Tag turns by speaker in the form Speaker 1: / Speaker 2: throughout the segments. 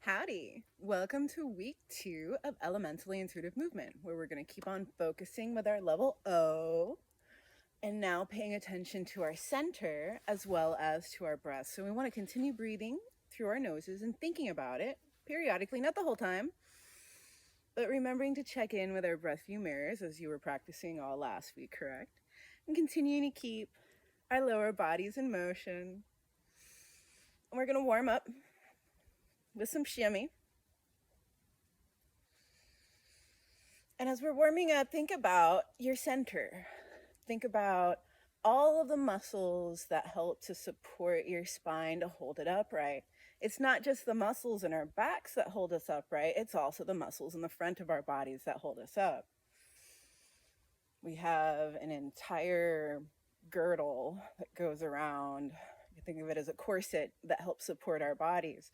Speaker 1: Howdy! Welcome to week 2 of Elementally Intuitive Movement, where we're going to keep on focusing with our level O and now paying attention to our center as well as to our breath. So we want to continue breathing through our noses and thinking about it periodically, not the whole time, but remembering to check in with our breath view mirrors as you were practicing all last week, correct? And continuing to keep our lower bodies in motion. And we're going to warm up with some shimmy. And as we're warming up, think about your center. Think about all of the muscles that help to support your spine to hold it upright. It's not just the muscles in our backs that hold us upright, it's also the muscles in the front of our bodies that hold us up. We have an entire girdle that goes around. You think of it as a corset that helps support our bodies.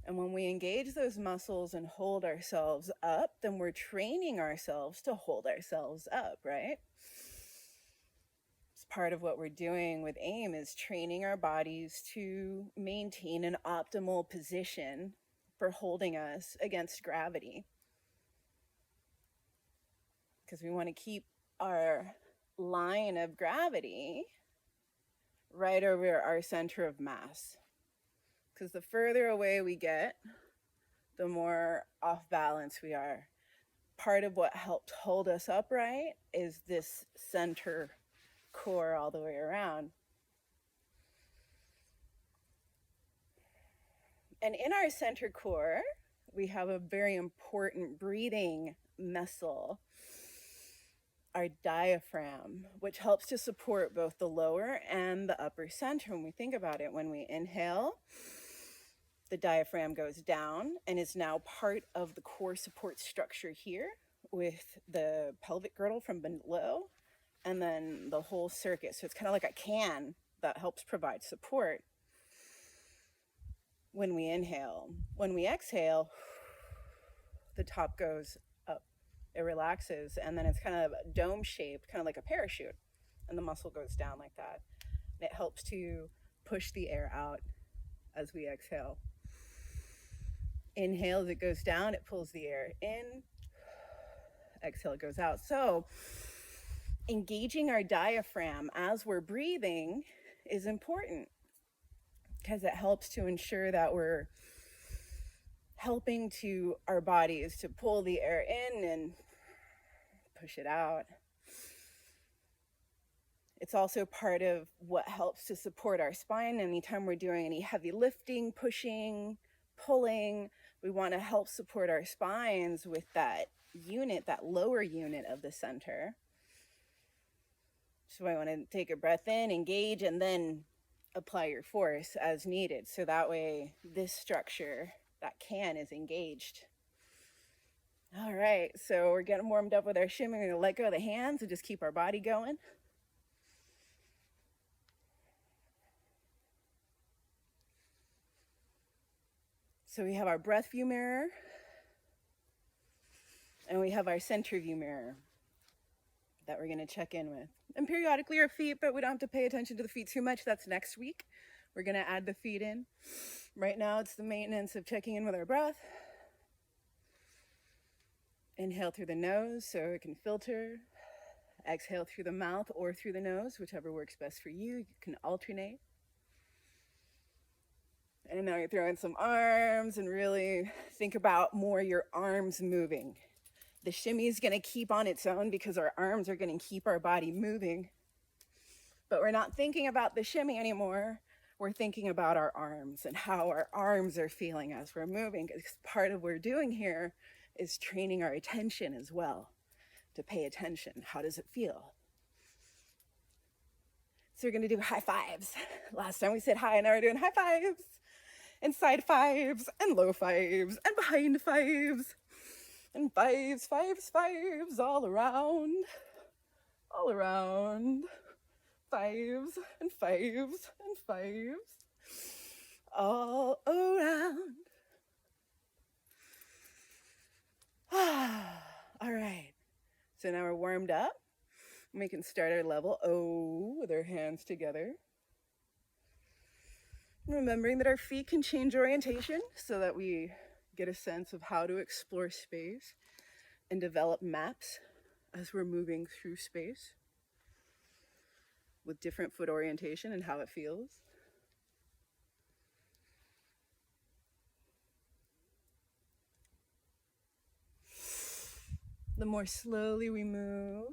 Speaker 1: And when we engage those muscles and hold ourselves up, then we're training ourselves to hold ourselves up, right? It's part of what we're doing with AIM is training our bodies to maintain an optimal position for holding us against gravity. Because we want to keep our line of gravity right over our center of mass. Because the further away we get, the more off balance we are. Part of what helped hold us upright is this center core all the way around. And in our center core, we have a very important breathing muscle, our diaphragm, which helps to support both the lower and the upper center. When we think about it, when we inhale, the diaphragm goes down and is now part of the core support structure here with the pelvic girdle from below and then the whole circuit. So it's kind of like a can that helps provide support when we inhale. When we exhale, the top goes up, it relaxes, and then it's kind of dome shaped, kind of like a parachute, and the muscle goes down like that. And it helps to push the air out as we exhale. Inhale, as it goes down, it pulls the air in. Exhale, it goes out. So engaging our diaphragm as we're breathing is important because it helps to ensure that we're helping to our bodies to pull the air in and push it out. It's also part of what helps to support our spine. Anytime we're doing any heavy lifting, pushing, pulling, we want to help support our spines with that unit, that lower unit of the center. So I want to take a breath in, engage, and then apply your force as needed. So that way this structure, that can, is engaged. All right, so we're getting warmed up with our shimmy. We're going to let go of the hands and just keep our body going. So we have our breath view mirror and we have our center view mirror that we're going to check in with. And periodically our feet, but we don't have to pay attention to the feet too much. That's next week. We're going to add the feet in. Right now it's the maintenance of checking in with our breath. Inhale through the nose so it can filter. Exhale through the mouth or through the nose, whichever works best for you. You can alternate. And now you throw in some arms and really think about more your arms moving. The shimmy is going to keep on its own because our arms are going to keep our body moving. But we're not thinking about the shimmy anymore. We're thinking about our arms and how our arms are feeling as we're moving. Because part of what we're doing here is training our attention as well to pay attention. How does it feel? So we're going to do high fives. Last time we said hi, and now we're doing high fives. And side fives, and low fives, and behind fives, and fives, fives, fives, all around, fives, and fives, and fives, all around. All right, so now we're warmed up. We can start our level O with our hands together. Remembering that our feet can change orientation so that we get a sense of how to explore space and develop maps as we're moving through space with different foot orientation and how it feels. The more slowly we move,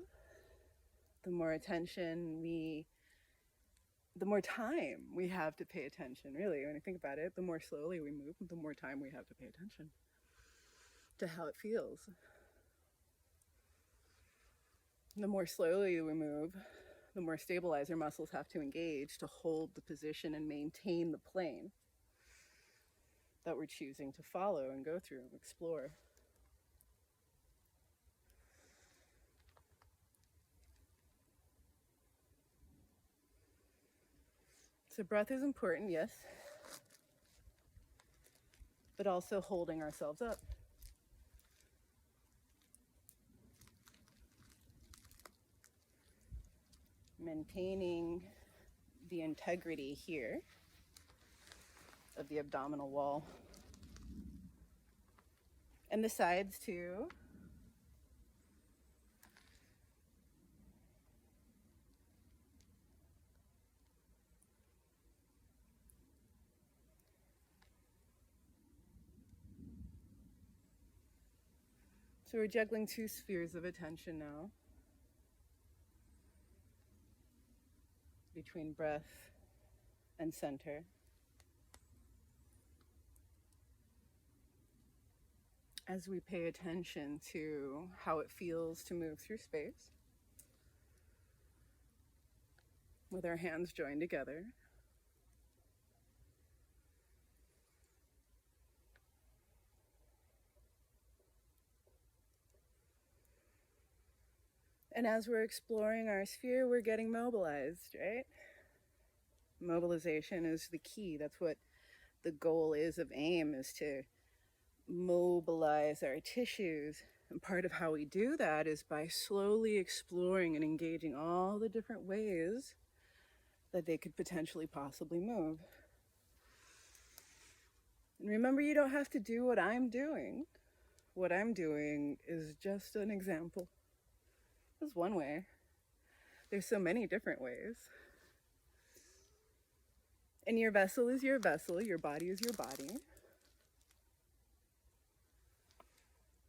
Speaker 1: the more the more time we have to pay attention, really. When you think about it, the more slowly we move, the more time we have to pay attention to how it feels. The more slowly we move, the more stabilizer muscles have to engage to hold the position and maintain the plane that we're choosing to follow and go through and explore. So breath is important, yes, but also holding ourselves up. Maintaining the integrity here of the abdominal wall. And the sides too. So we're juggling two spheres of attention now, between breath and center. As we pay attention to how it feels to move through space, with our hands joined together. And as we're exploring our sphere, we're getting mobilized, right? Mobilization is the key. That's what the goal is of AIM, is to mobilize our tissues. And part of how we do that is by slowly exploring and engaging all the different ways that they could potentially possibly move. And remember, you don't have to do what I'm doing. What I'm doing is just an example. It's one way. There's so many different ways. And your vessel is your vessel, your body is your body.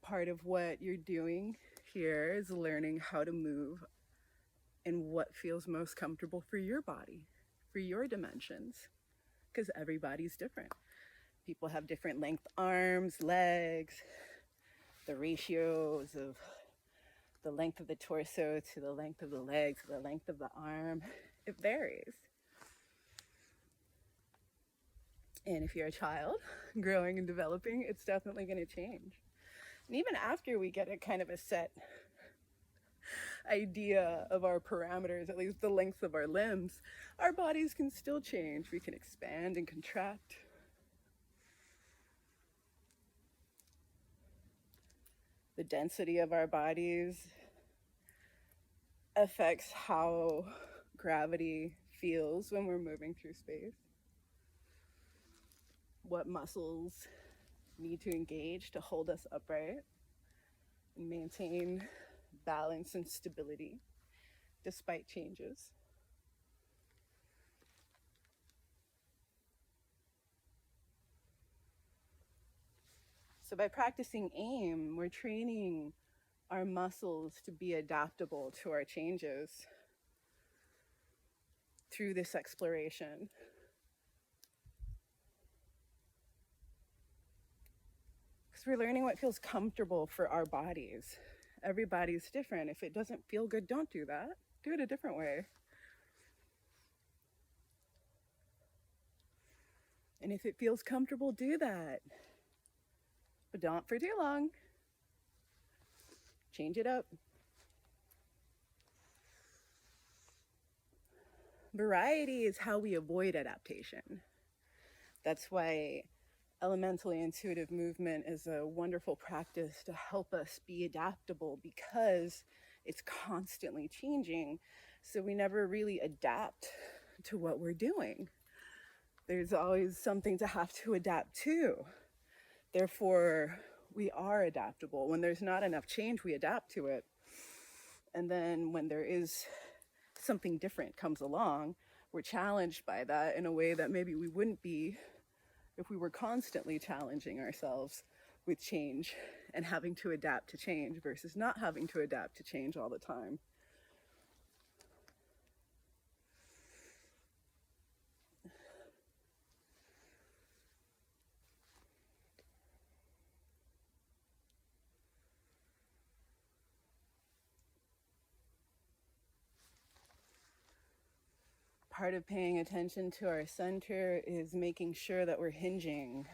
Speaker 1: Part of what you're doing here is learning how to move and what feels most comfortable for your body, for your dimensions, because everybody's different. People have different length arms, legs, the ratios of the length of the torso to the length of the leg to the length of the arm. It varies. And if you're a child growing and developing, it's definitely going to change. And even after we get a kind of a set idea of our parameters, at least the lengths of our limbs, our bodies can still change. We can expand and contract. The density of our bodies affects how gravity feels when we're moving through space. What muscles need to engage to hold us upright and maintain balance and stability despite changes. So by practicing AIM, we're training our muscles to be adaptable to our changes through this exploration. Because we're learning what feels comfortable for our bodies. Everybody's different. If it doesn't feel good, don't do that. Do it a different way. And if it feels comfortable, do that. But don't for too long. Change it up. Variety is how we avoid adaptation. That's why elementally intuitive movement is a wonderful practice to help us be adaptable, because it's constantly changing. So we never really adapt to what we're doing. There's always something to have to adapt to Therefore, we are adaptable. When there's not enough change, we adapt to it. And then when there is something different comes along, we're challenged by that in a way that maybe we wouldn't be if we were constantly challenging ourselves with change and having to adapt to change versus not having to adapt to change all the time. Part of paying attention to our center is making sure that we're hinging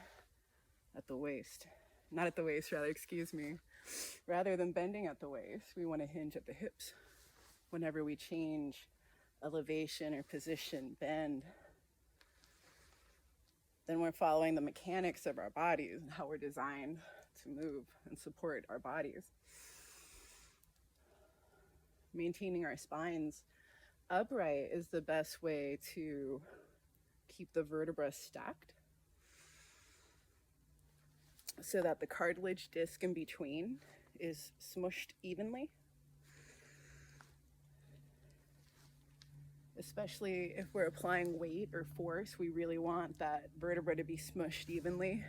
Speaker 1: at the waist. Not at the waist, rather, excuse me. Rather than bending at the waist, we want to hinge at the hips. Whenever we change elevation or position, bend, then we're following the mechanics of our bodies and how we're designed to move and support our bodies. Maintaining our spines upright is the best way to keep the vertebrae stacked so that the cartilage disc in between is smushed evenly. Especially if we're applying weight or force, we really want that vertebra to be smushed evenly.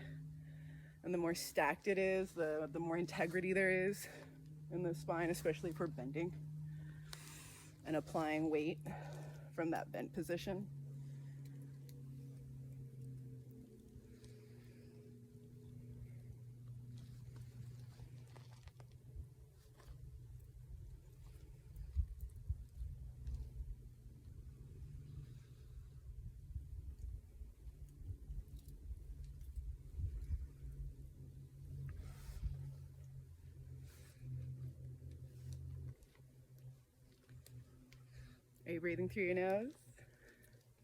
Speaker 1: And the more stacked it is, the more integrity there is in the spine, especially if we're bending and applying weight from that bent position. Are you breathing through your nose?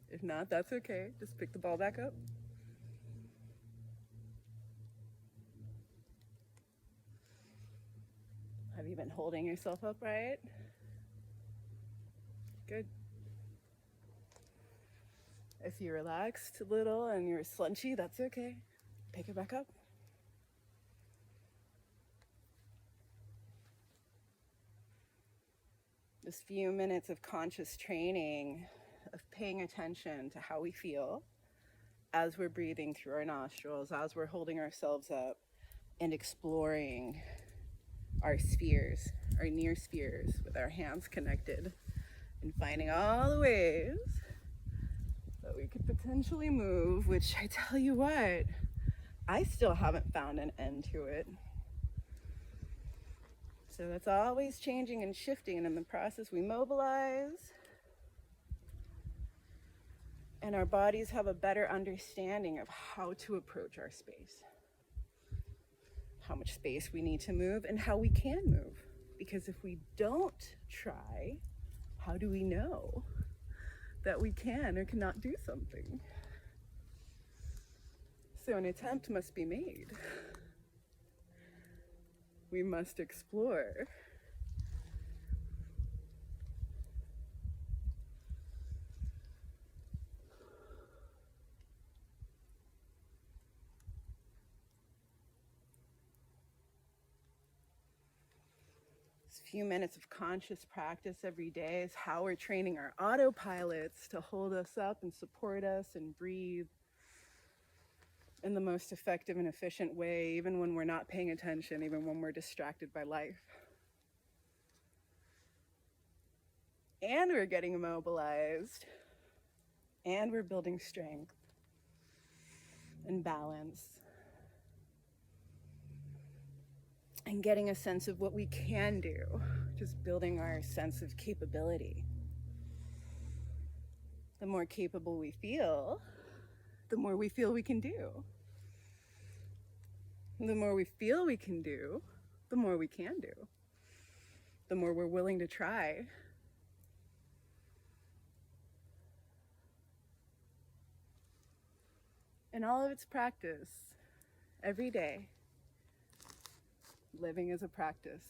Speaker 1: If not, that's okay. Just pick the ball back up. Have you been holding yourself upright? Good. If you relaxed a little and you're slunchy, that's okay. Pick it back up. Just a few minutes of conscious training, of paying attention to how we feel as we're breathing through our nostrils, as we're holding ourselves up and exploring our spheres, our near spheres with our hands connected and finding all the ways that we could potentially move, which I tell you what, I still haven't found an end to it. So it's always changing and shifting, and in the process we mobilize and our bodies have a better understanding of how to approach our space, how much space we need to move and how we can move. Because if we don't try, how do we know that we can or cannot do something? So an attempt must be made. We must explore. This few minutes of conscious practice every day is how we're training our autopilots to hold us up and support us and breathe in the most effective and efficient way, even when we're not paying attention, even when we're distracted by life. And we're getting immobilized, and we're building strength and balance, and getting a sense of what we can do, just building our sense of capability. The more capable we feel, the more we feel we can do. And the more we feel we can do, the more we can do. The more we're willing to try. And all of its practice, every day, living is a practice.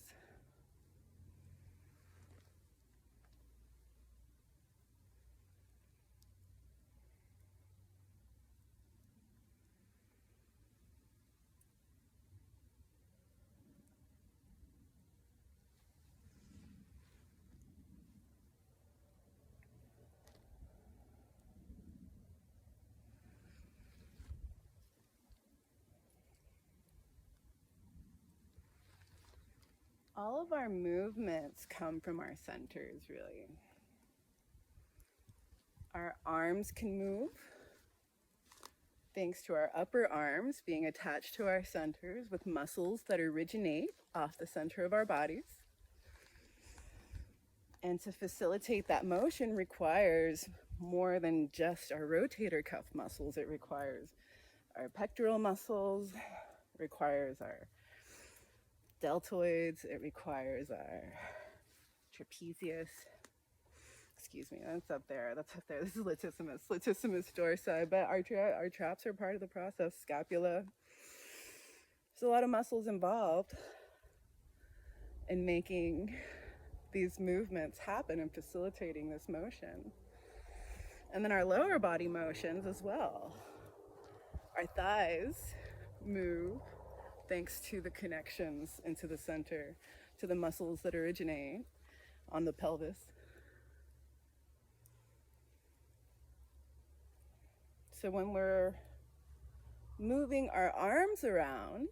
Speaker 1: All of our movements come from our centers, really. Our arms can move thanks to our upper arms being attached to our centers with muscles that originate off the center of our bodies. And to facilitate that motion requires more than just our rotator cuff muscles. It requires our pectoral muscles, requires our deltoids, it requires our trapezius. Excuse me, that's up there. This is latissimus dorsi, but our traps are part of the process. Scapula. There's a lot of muscles involved in making these movements happen and facilitating this motion. And then our lower body motions as well. Our thighs move thanks to the connections into the center, to the muscles that originate on the pelvis. So when we're moving our arms around,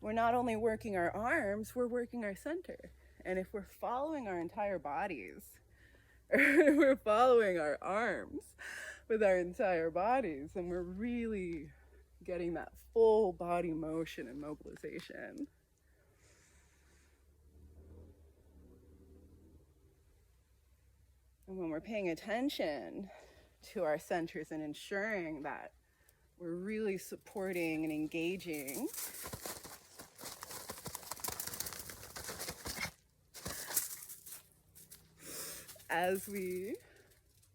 Speaker 1: we're not only working our arms, we're working our center. And if we're following our entire bodies, or we're following our arms with our entire bodies, then we're really getting that full body motion and mobilization. And when we're paying attention to our centers and ensuring that we're really supporting and engaging as we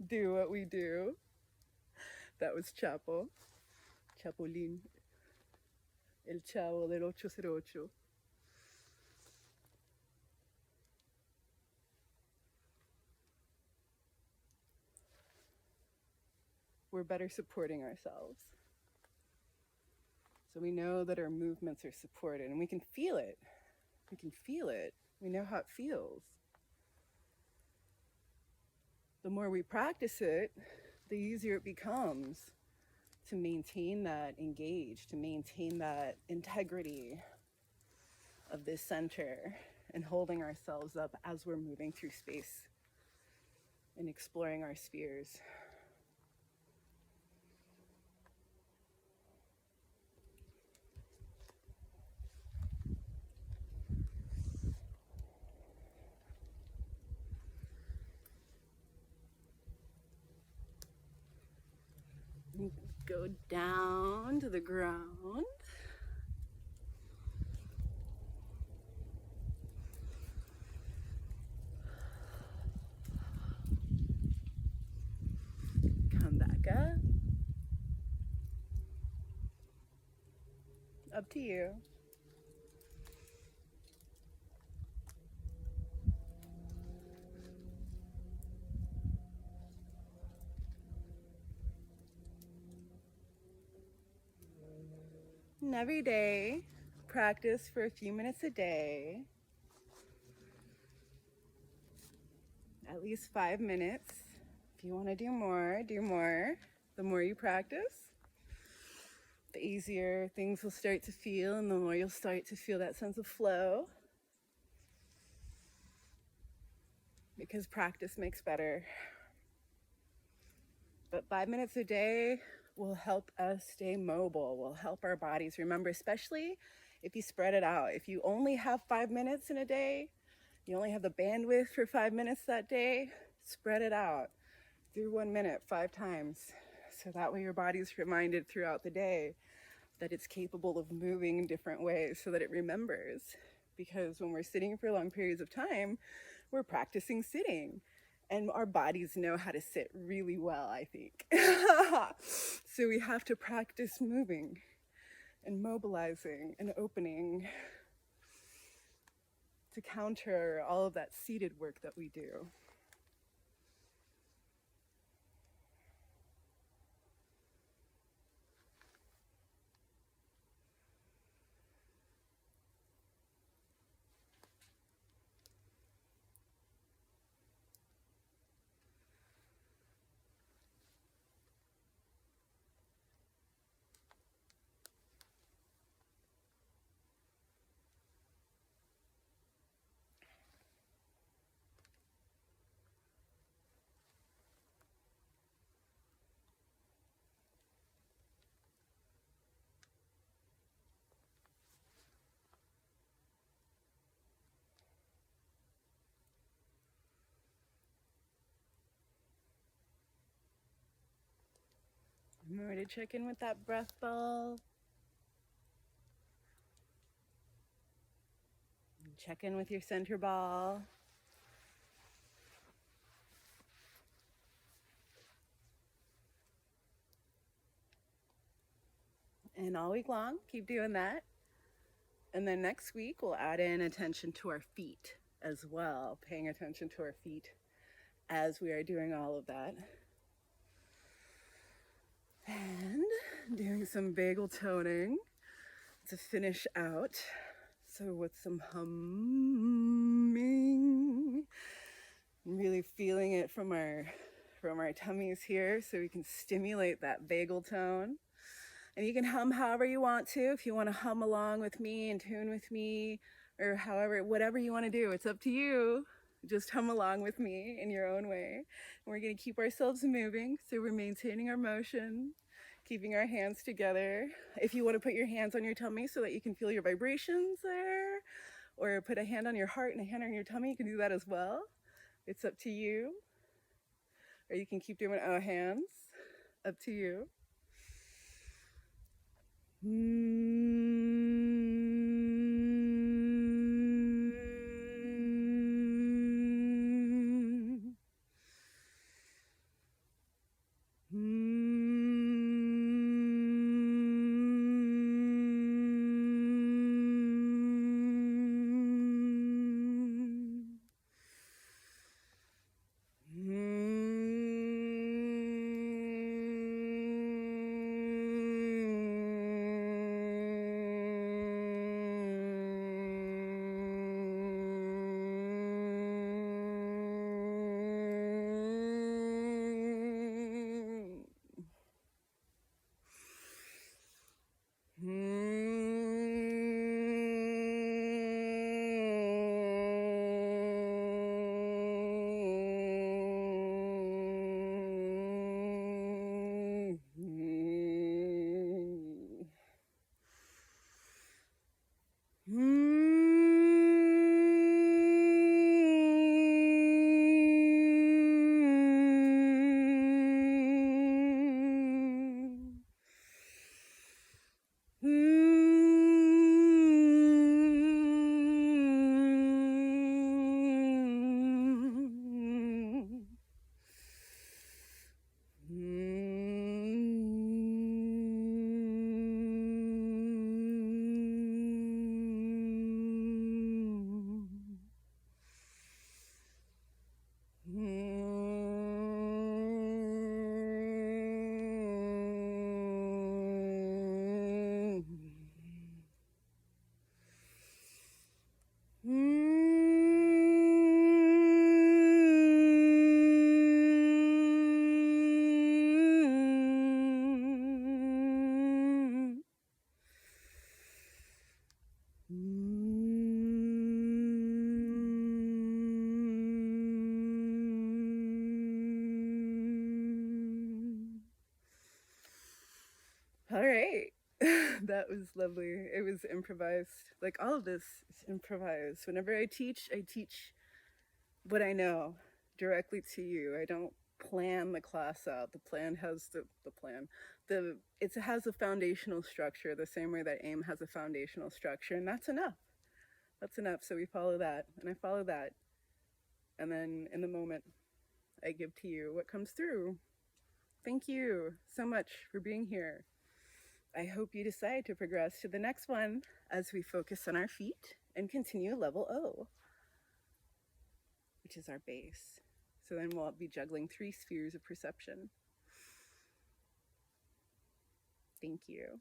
Speaker 1: do what we do. That was Chapulín, el chavo del 808. We're better supporting ourselves. So we know that our movements are supported and we can feel it. We can feel it. We know how it feels. The more we practice it, the easier it becomes to maintain that engage, to maintain that integrity of this center and holding ourselves up as we're moving through space and exploring our spheres. Go down to the ground. Come back up. Up to you. And every day, practice for a few minutes a day. At least 5 minutes. If you want to do more, do more. The more you practice, the easier things will start to feel, and the more you'll start to feel that sense of flow. Because practice makes better. But 5 minutes a day will help us stay mobile, will help our bodies. Remember, especially if you spread it out. If you only have 5 minutes in a day, you only have the bandwidth for 5 minutes that day, spread it out. Do 1 minute 5 times. So that way your body's reminded throughout the day that it's capable of moving in different ways so that it remembers. Because when we're sitting for long periods of time, we're practicing sitting. And our bodies know how to sit really well, I think. So we have to practice moving and mobilizing and opening to counter all of that seated work that we do. Remember to check in with that breath ball. Check in with your center ball. And all week long, keep doing that. And then next week, we'll add in attention to our feet as well, paying attention to our feet as we are doing all of that. And doing some vagal toning to finish out. So with some humming, really feeling it from our tummies here, so we can stimulate that vagal tone. And you can hum however you want to. If you want to hum along with me and tune with me, or whatever you want to do, it's up to you. Just hum along with me in your own way. And we're going to keep ourselves moving, so we're maintaining our motion, keeping our hands together. If you want to put your hands on your tummy so that you can feel your vibrations there, or put a hand on your heart and a hand on your tummy, you can do that as well. It's up to you. Or you can keep doing hands. Up to you. All right. That was lovely. It was improvised. Like, all of this is improvised. Whenever I teach what I know directly to you. I don't plan the class out. The plan has the plan. It has a foundational structure the same way that AIM has a foundational structure, and that's enough. That's enough. So we follow that, and I follow that. And then in the moment, I give to you what comes through. Thank you so much for being here. I hope you decide to progress to the next one as we focus on our feet and continue level O, which is our base. So then we'll be juggling 3 spheres of perception. Thank you.